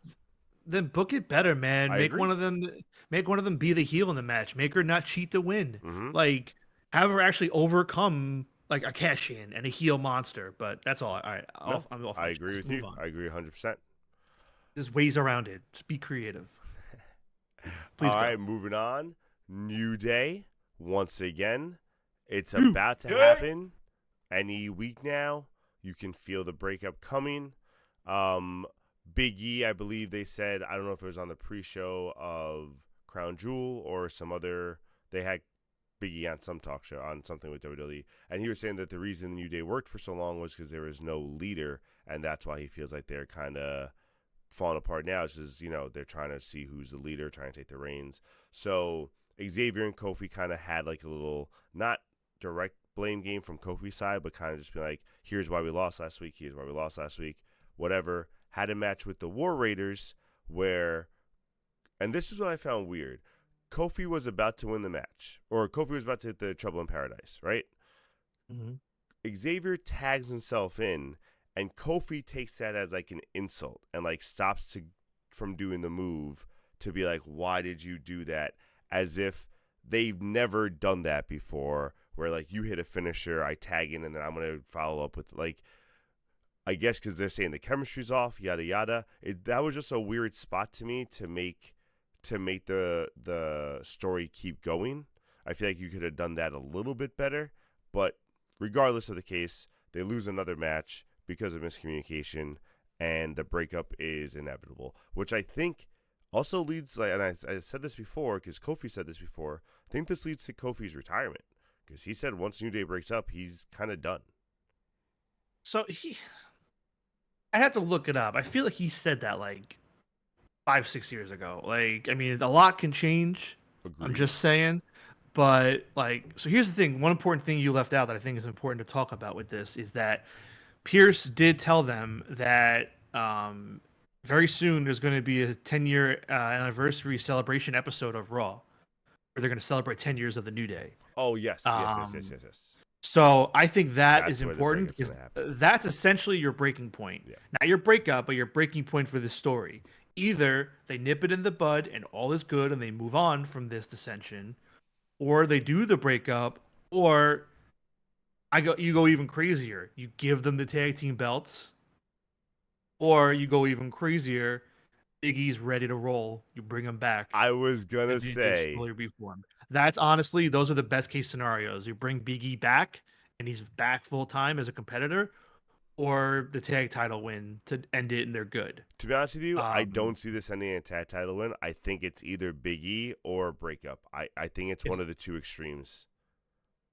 Then book it better, man. Make one of them be the heel in the match. Make her not cheat to win. Like, have her actually overcome like a cash in and a heel monster. But that's all. All right, I'm off. I agree with you. I agree 100%. There's ways around it. Just be creative. Please. All right, moving on. New Day. Once again, it's about to happen any week now. You can feel the breakup coming. Big E, I believe they said, I don't know if it was on the pre-show of Crown Jewel or some other they had Big E on some talk show, on something with WWE, and he was saying that the reason New Day worked for so long was because there was no leader, and that's why he feels like they're kind of falling apart now. It's just, they're trying to see who's the leader, trying to take the reins. So Xavier and Kofi kind of had like a little, not direct blame game from Kofi's side, but kind of just be like, here's why we lost last week, here's why we lost last week, whatever. Had a match with the War Raiders where, and this is what I found weird, Kofi was about to win the match, or Kofi was about to hit the Trouble in Paradise, right? Mm-hmm. Xavier tags himself in, and Kofi takes that as like an insult and like stops from doing the move to be like, why did you do that? As if they've never done that before, where like you hit a finisher, I tag in, and then I'm going to follow up with like, I guess because they're saying the chemistry's off, yada yada. That was just a weird spot to me to make the story keep going. I feel like you could have done that a little bit better, but regardless of the case, they lose another match because of miscommunication, and the breakup is inevitable, which I think also leads, like, and I said this before because Kofi said this before, I think this leads to Kofi's retirement because he said once New Day breaks up, he's kind of done. So I had to look it up. I feel like he said that like 5-6 years ago. Like, I mean, a lot can change. Agreed. I'm just saying. But like, so here's the thing. One important thing you left out that I think is important to talk about with this is that Pierce did tell them that very soon there's going to be a 10-year anniversary celebration episode of Raw where they're going to celebrate 10 years of the New Day. Oh, yes. Yes. So I think that's That's where the important breakup's because gonna happen. that's essentially your breaking point. Yeah. Not your breakup, but your breaking point for the story. Either they nip it in the bud and all is good and they move on from this dissension, or they do the breakup, or you go even crazier. You give them the tag team belts, or you go even crazier. Big E's ready to roll. You bring him back. I was gonna and say slowly reform. That's honestly, those are the best case scenarios. You bring Big E back, and he's back full time as a competitor, or the tag title win to end it, and they're good. To be honest with you, I don't see this ending in a tag title win. I think it's either Big E or breakup. I think it's one of the two extremes.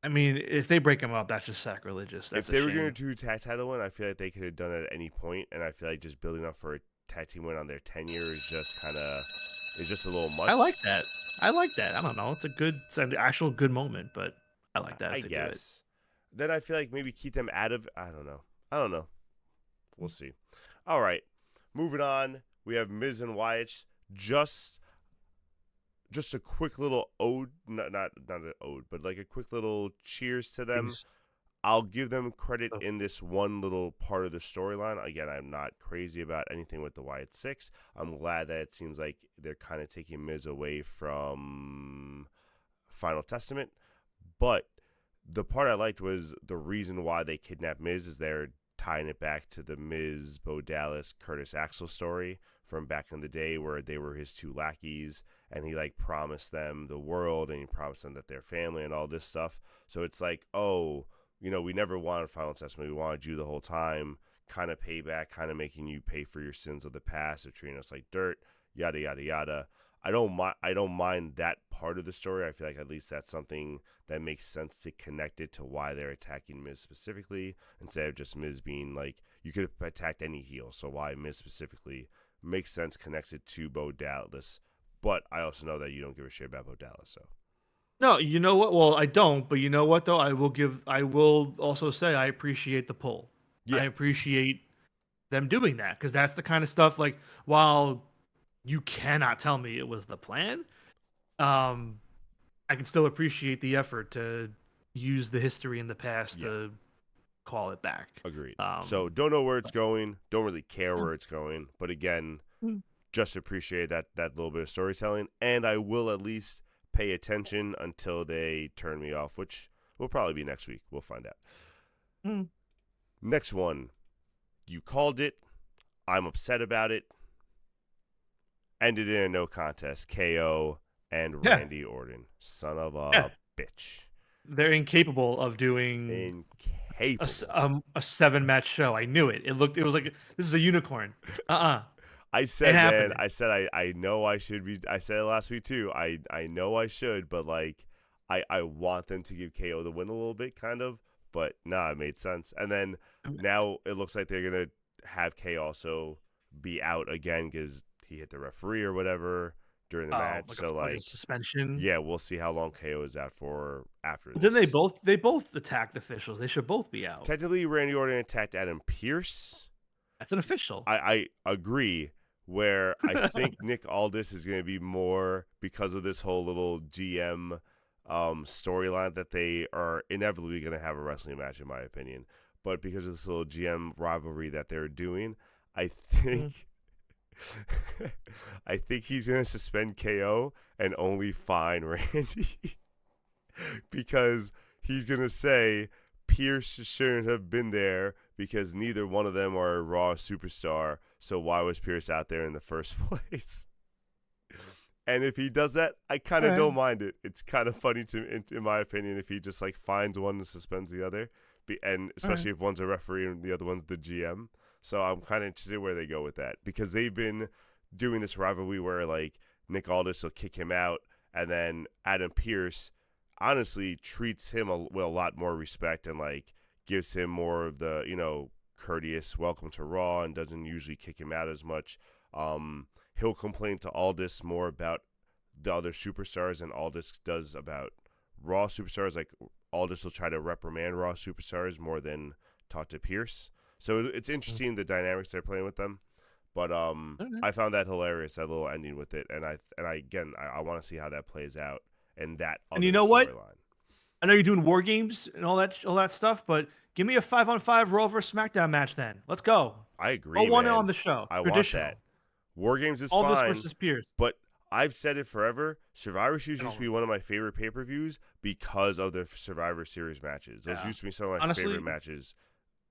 I mean, if they break him up, that's just sacrilegious. That's if they were going to do a tag title win, I feel like they could have done it at any point, and I feel like just building up for a tag team win on their 10 year is just a little much. I like that. I don't know. It's an actual good moment, but I like that. I guess. Then I feel like maybe keep them out of. I don't know. We'll see. All right, moving on. We have Miz and Wyatt. Just a quick little ode, not an ode, but like a quick little cheers to them. I'll give them credit in this one little part of the storyline. Again, I'm not crazy about anything with the Wyatt Six. I'm glad that it seems like they're kind of taking Miz away from Final Testament. But the part I liked was the reason why they kidnapped Miz is they're tying it back to the Miz, Bo Dallas, Curtis Axel story from back in the day where they were his two lackeys and he like promised them the world and he promised them that they're family and all this stuff. So it's like, oh, we never wanted Final Testament. We wanted you the whole time. Kind of payback, kind of making you pay for your sins of the past of treating us like dirt, yada, yada, yada. I don't mind that part of the story. I feel like at least that's something that makes sense to connect it to why they're attacking Miz specifically instead of just Miz being like, you could have attacked any heel. So why Miz specifically makes sense, connects it to Bo Dallas. But I also know that you don't give a shit about Bo Dallas, so. No, you know what? Well, I don't, but you know what though? I will also say I appreciate the pull. Yeah. I appreciate them doing that because that's the kind of stuff like while you cannot tell me it was the plan, I can still appreciate the effort to use the history in the past to call it back. Agreed. So don't know where it's going, don't really care where it's going, but again, just appreciate that little bit of storytelling, and I will at least pay attention until they turn me off, which will probably be next week. We'll find out. Next one. You called it. I'm upset about it. Ended in a no contest. KO and Randy Orton. Son of a bitch. They're incapable of doing a 7-match show. I knew it. It was like, this is a unicorn. I said, man, I know I should be. I said it last week too. I know I should, but like, I want them to give KO the win a little bit, kind of, but nah, it made sense. And then now it looks like they're gonna have KO also be out again because he hit the referee or whatever during the match. Like so a suspension. yeah, we'll see how long KO is out for after this. Then they both attacked officials. They should both be out. Technically, Randy Orton attacked Adam Pearce. That's an official. I agree. Where I think Nick Aldis is going to be more because of this whole little GM storyline that they are inevitably going to have a wrestling match, in my opinion. But because of this little GM rivalry that they're doing, I think I think he's going to suspend KO and only fine Randy because he's going to say Pierce shouldn't have been there because neither one of them are a Raw superstar. So why was Pierce out there in the first place? And if he does that, I kind of don't mind it. It's kind of funny in my opinion, if he just like finds one and suspends the other, and especially if one's a referee and the other one's the GM. So I'm kind of interested where they go with that because they've been doing this rivalry where like Nick Aldis will kick him out, and then Adam Pearce honestly treats him with a lot more respect and like gives him more of the courteous welcome to Raw and doesn't usually kick him out as much. He'll complain to Aldis more about the other superstars than Aldis does about Raw superstars. Like Aldis will try to reprimand Raw superstars more than talk to Pierce. So it's interesting the dynamics they're playing with them. But I found that hilarious, that little ending with it, and I want to see how that plays out and that. And you know what? Storyline. I know you're doing War Games and all that stuff, but give me a 5-on-5 Raw vs SmackDown match then. Let's go. I agree. Go one on the show. I want that. War Games is Aldis fine. versus Pierce. But I've said it forever. Survivor Series used to be one of my favorite pay-per-views because of the Survivor Series matches. Those used to be some of my favorite matches.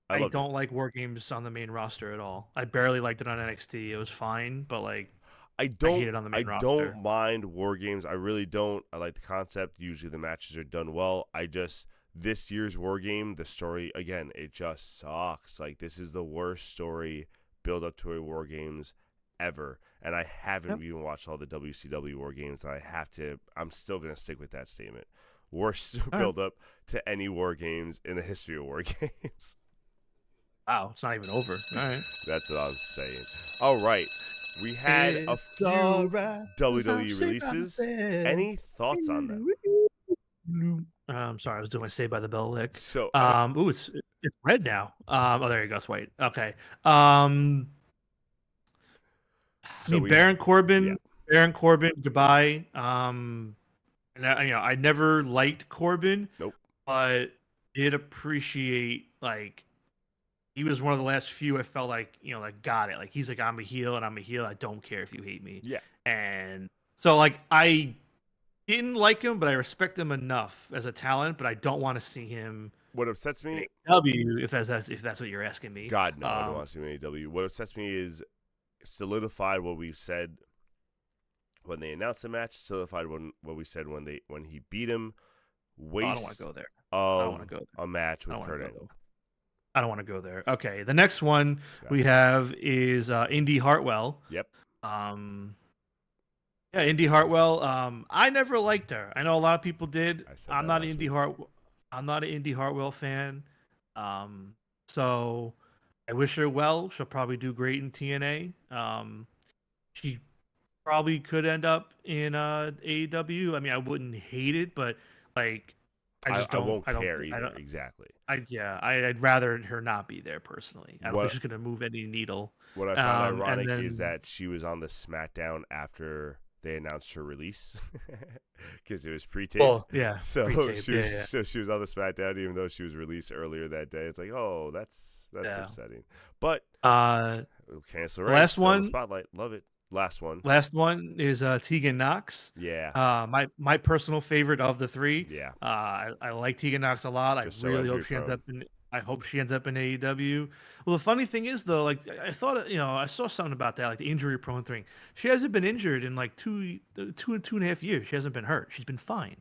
I don't like War Games on the main roster at all. I barely liked it on NXT. It was fine, but like I hate it on the main roster. I don't mind War Games. I really don't. I like the concept. Usually the matches are done well. This year's War Game, the story, again, it just sucks. Like, this is the worst story build up to a War Games ever. And I haven't even watched all the WCW War Games. And I'm still going to stick with that statement. Worst build up to any War Games in the history of War Games. Wow, it's not even over. All right. That's what I was saying. All right. We had a few WWE releases. Any thoughts on them? I'm sorry, I was doing my Saved by the Bell lick. So, it's red now. There you go, it's white. Okay. Baron Corbin. Baron Corbin. Goodbye. And I never liked Corbin. Nope. But did appreciate he was one of the last few I felt got it. Like he's like, I'm a heel and I'm a heel. I don't care if you hate me. Yeah. And so I didn't like him, but I respect him enough as a talent, but I don't want to see him. What upsets me? AEW, if that's what you're asking me. God, no, I don't want to see him in AEW. What upsets me is solidified what we've said when they announced the match, solidified what we said when he beat him. I don't want to go there. I don't want to go there. A match with Kurt Angle. I don't want to go there. Okay, the next one we have is Indy Hartwell. Yep. Yeah, Indy Hartwell. I never liked her. I know a lot of people did. I'm not an Indy Hartwell fan. So I wish her well. She'll probably do great in TNA. She probably could end up in AEW. I mean, I wouldn't hate it, but I won't care either. Exactly. I'd rather her not be there personally. I don't think she's gonna move any needle. What I found ironic is that she was on the SmackDown after they announced her release because it was pre-taped. Well, yeah. So she was on the SmackDown even though she was released earlier that day. It's like, oh, that's upsetting. But cancel right. Last one, spotlight. Love it. Last one is Tegan Knox. Yeah. My personal favorite of the three. Yeah. I like Tegan Knox a lot. I really hope she ends up in. I hope she ends up in AEW. Well, the funny thing is though, I thought I saw something about that, the injury prone thing. She hasn't been injured in 2.5 years. She hasn't been hurt. She's been fine.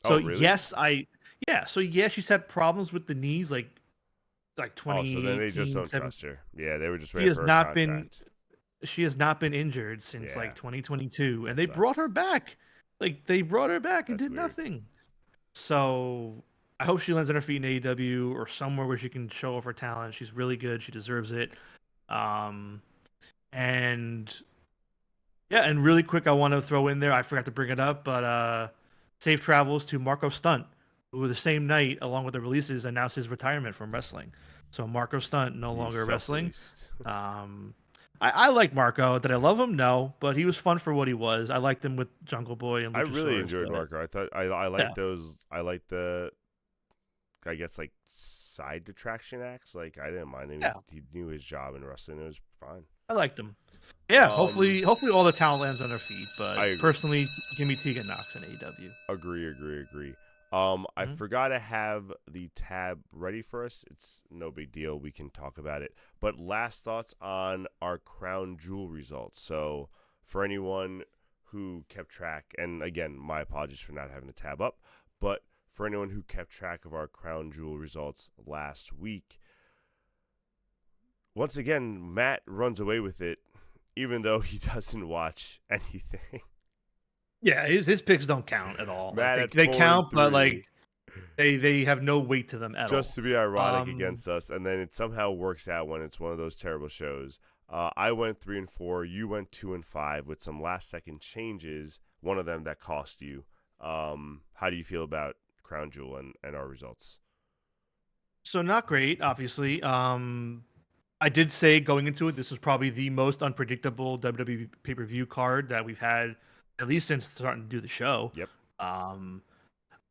So really? So she's had problems with the knees like 20. So then they just don't trust her. Yeah, they were just waiting for her contract. She has not been injured since 2022, and they brought her back. They brought her back and did nothing. So I hope she lands on her feet in AEW or somewhere where she can show off her talent. She's really good. She deserves it. Um, and yeah, and really quick, I want to throw in there. I forgot to bring it up, but safe travels to Marco Stunt, who the same night, along with the releases, announced his retirement from wrestling. So Marco Stunt no He longer wrestling. self-released. I like Marco. Did I love him? No, but he was fun for what he was. I liked him with Jungle Boy and I really Luchasaurus. enjoyed But, Marco. I thought I yeah, like those. I like the, I guess, like side detraction acts. Like I didn't mind him. yeah, He knew his job in wrestling. It was fine. I liked him. Yeah, Um, hopefully all the talent lands on their feet. But I agree. personally, give me Tegan Knox in AEW. Agree. I Mhm. forgot to have the tab ready for us. It's no big deal. We can talk about it. But last thoughts on our crown jewel results. So for anyone who kept track, and again, my apologies for not having the tab up, but for anyone who kept track of our crown jewel results last week, once again, Matt runs away with it, even though he doesn't watch anything. Yeah, his picks don't count at all. Matt Like at they count, but 4-3. like they have no weight to them at Just all. to be ironic Um, against us, and then it somehow works out when it's one of those terrible shows. I went 3-4. You went 2-5 with some last second changes. One of them that cost you. How do you feel about Crown Jewel and our results? so not great, obviously. I did say going into it, this was probably the most unpredictable WWE pay-per-view card that we've had, at least since starting to do the show. Yep. Um,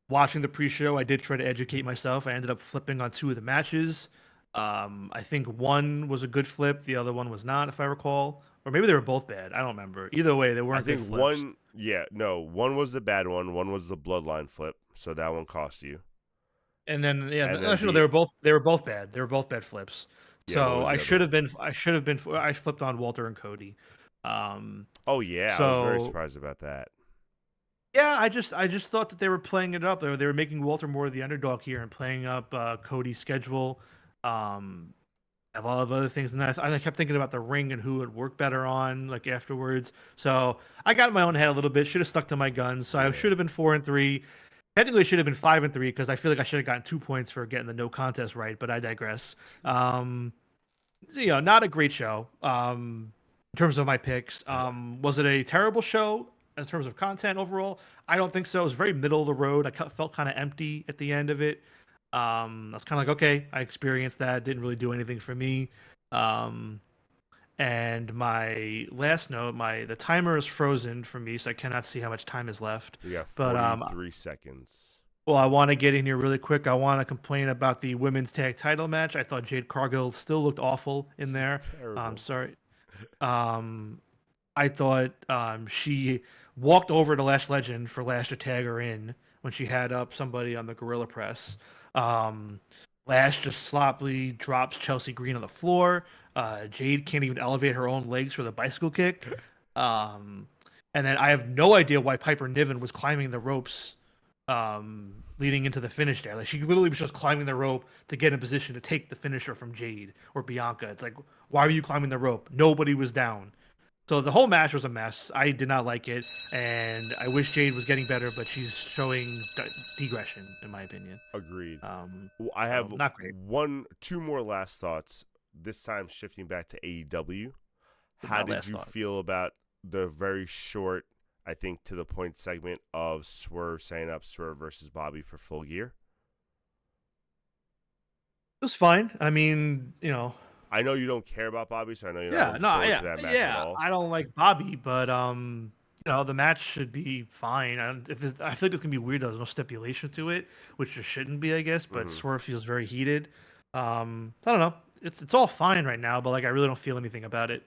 Watching the pre-show, I did try to educate myself. I ended up flipping on two of the matches. I think one was a good flip, the other one was not, if I recall, or maybe they were both bad. I don't remember. Either way, they I weren't good think flips. one was the bad one. One was the Bloodline flip, so that one cost you. And then yeah, And then actually no, the they were both bad. They were both bad flips. yeah, what So was I the other should one? have been I flipped on Walter and Cody. Um, Oh yeah, I was very so surprised about that. yeah, I just thought that they were playing it up. They were making Walter more the underdog here and playing up Cody's schedule. Um, have all of other things, and I kept thinking about the ring and who would work better on like afterwards. So I got in my own head a little bit. Should have stuck to my guns. So I Yeah, should have been 4-3. Technically, it should have been 5-3 because I feel like I should have gotten 2 points for getting the no contest right. But I digress. So, not a great show. In terms of my picks, was it a terrible show in terms of content overall? I don't think so. It was very middle of the road. Felt kind of empty at the end of it. I was kind of like, okay, I experienced that. Didn't really do anything for me. Um, and my last note, the timer is frozen for me, so I cannot see how much time is left. we got But 43 seconds. well, I want to get in here really quick. I want to complain about the women's tag title match. I thought Jade Cargill still looked awful in there. Terrible. Sorry. Um, I thought she walked over to Lash Legend for Lash to tag her in when she had up somebody on the Gorilla Press. Um, Lash just sloppily drops Chelsea Green on the floor. Jade can't even elevate her own legs for the bicycle kick. Um, and then I have no idea why Piper Niven was climbing the ropes leading into the finish there. Like she literally was just climbing the rope to get in position to take the finisher from Jade or Bianca. It's like, why were you climbing the rope? Nobody was down. So the whole match was a mess. I did not like it, and I wish Jade was getting better, but she's showing degression, in my opinion. Agreed. I So have not great. two more last thoughts. This time shifting back to AEW. How My did last you thought. feel about the very short, I think, to the point segment of Swerve saying up Swerve versus Bobby for Full Gear? It was fine. I mean, I know you don't care about Bobby, so I know you're not yeah, looking no, forward yeah, to that match at yeah. all. I don't like Bobby, but the match should be fine. I feel like it's gonna be weird. There's no stipulation to it, which there shouldn't be, I guess. But Mhm. Swerve feels very heated. I don't know. It's all fine right now, but like I really don't feel anything about it.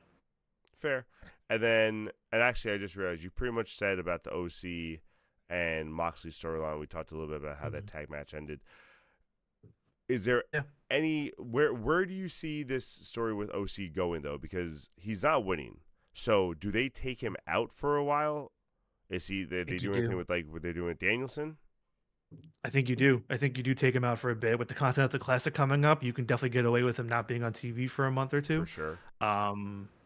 Fair. And actually, I just realized you pretty much said about the OC and Moxley storyline. We talked a little bit about how that tag match ended. Is there Yeah. any where do you see this story with OC going though? Because he's not winning. So do they take him out for a while? Is he they think you do anything do. with like what they're doing with Danielson? I think you do. I think you do take him out for a bit with the Continental Classic coming up. You can definitely get away with him not being on TV for a month or For two. sure.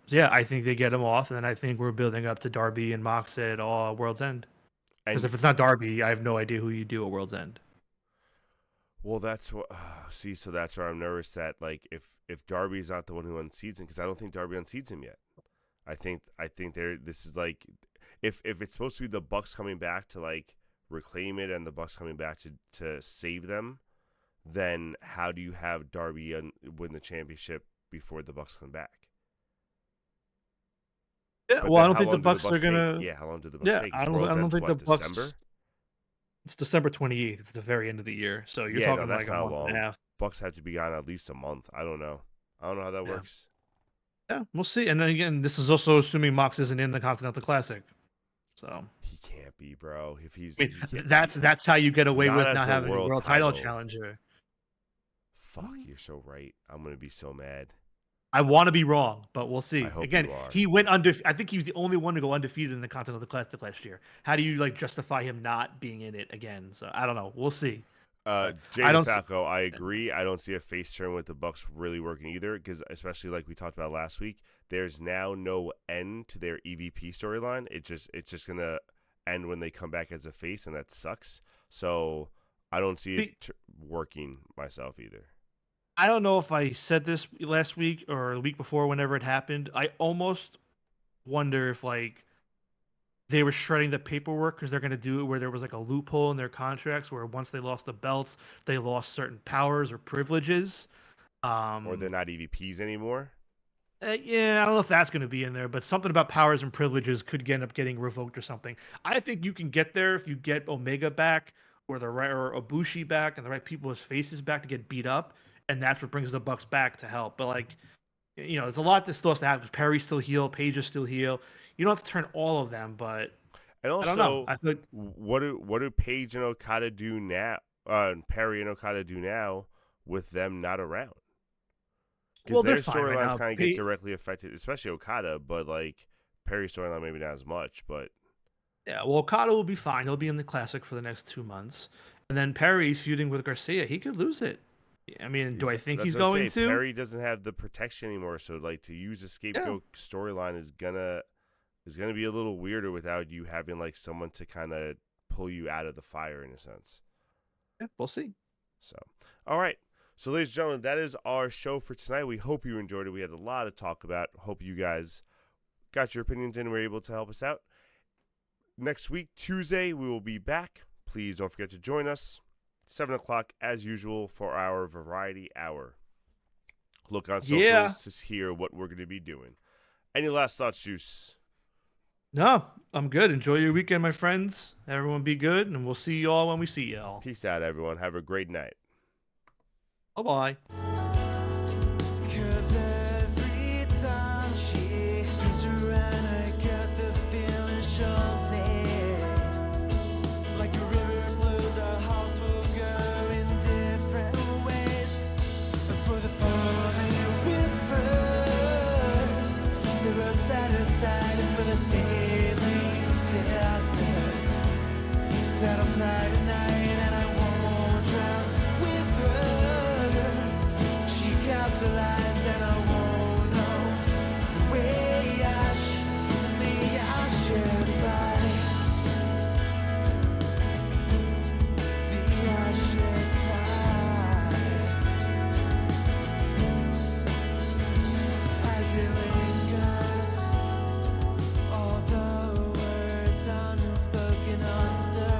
So yeah, I think they get him off, and then I think we're building up to Darby and Mox at World's End. Because And if it's not Darby, I have no idea who you do at World's End. well, that's what. See, so that's where I'm nervous that like if Darby's not the one who unseats him, because I don't think Darby unseats him yet. I think there. This is like if it's supposed to be the Bucks coming back to like reclaim it and the Bucks coming back to save them, then how do you have Darby win the championship before the Bucks come back? Yeah, But well, I then don't how think the long do Bucks are gonna. take? Yeah, how long do the Bucks Yeah, take? I 'Cause don't. World's I don't End's think the what, Bucks. December? It's December 28th. It's the very end of the year, so you're Yeah, no, talking that's like a not month long. and a half. Bucks have to be gone at least a month. I don't know. I don't know how that Yeah. works. Yeah, we'll see. And then again, this is also assuming Mox isn't in the Continental Classic. So He can't be, bro. If he's I mean, he can't that's how you get away Not with as not a having a world world title title. challenger. Fuck, you're so right. I'm gonna be so mad. I want to be wrong, but we'll see. I hope Again, you are. he went undefeated. I think he was the only one to go undefeated in the Continental Classic last year. How do you like justify him not being in it again? So I don't know. We'll see. Jay I don't see- DeFalco, I agree. I don't see a face turn with the Bucks really working either, because especially like we talked about last week, there's now no end to their EVP storyline. It's just gonna end when they come back as a face, and that sucks. So I don't see it working myself either. I don't know if I said this last week or the week before, whenever it happened. I almost wonder if like they were shredding the paperwork because they're going to do it where there was like a loophole in their contracts where once they lost the belts, they lost certain powers or privileges. Or they're not EVPs anymore. Yeah, I don't know if that's going to be in there, but something about powers and privileges could end up getting revoked or something. I think you can get there if you get Omega back or Ibushi back and the right people as faces back to get beat up, and that's what brings the Bucks back to help. But like, there's a lot that still has to happen. Perry's still heel, Paige is still heel. You don't have to turn all of them, but And also, I don't know. I think what do Paige and Okada do now? Perry and Okada do now with them not around? Because their storylines kind of get directly affected, especially Okada. But like Perry's storyline, maybe not as much. But yeah, well, Okada will be fine. He'll be in the Classic for the next 2 months, and then Perry's feuding with Garcia. He could lose it. I mean, do I think he's going to? Perry doesn't have the protection anymore, so like to use a scapegoat storyline is gonna be a little weirder without you having like someone to kind of pull you out of the fire in a sense. Yeah, we'll see. So, all right. So, ladies and gentlemen, that is our show for tonight. We hope you enjoyed it. We had a lot to talk about. Hope you guys got your opinions in and were able to help us out. Next week, Tuesday, we will be back. Please don't forget to join us. 7 o'clock, as usual, for our Variety Hour. Look on socials to hear what we're going to be doing. Any last thoughts, Juice? No, I'm good. Enjoy your weekend, my friends. Everyone be good, and we'll see you all when we see y'all. Peace out, everyone. Have a great night. Bye-bye. 'Cause every time she turns around, I get the feeling she'll say, like a river flows, our hearts will go in different ways. But for the falling whispers, they were set aside, and for the sailing disasters that'll cry tonight, and I won't drown with her. She capitalized, and I won't know the way ash and the ashes fly. The ashes fly as it lingers. All the words unspoken under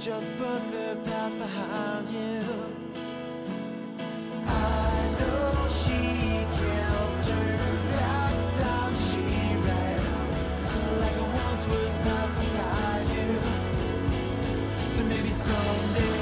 just put the past behind you. I know she can't turn back time. She ran like it once was past beside you. So maybe someday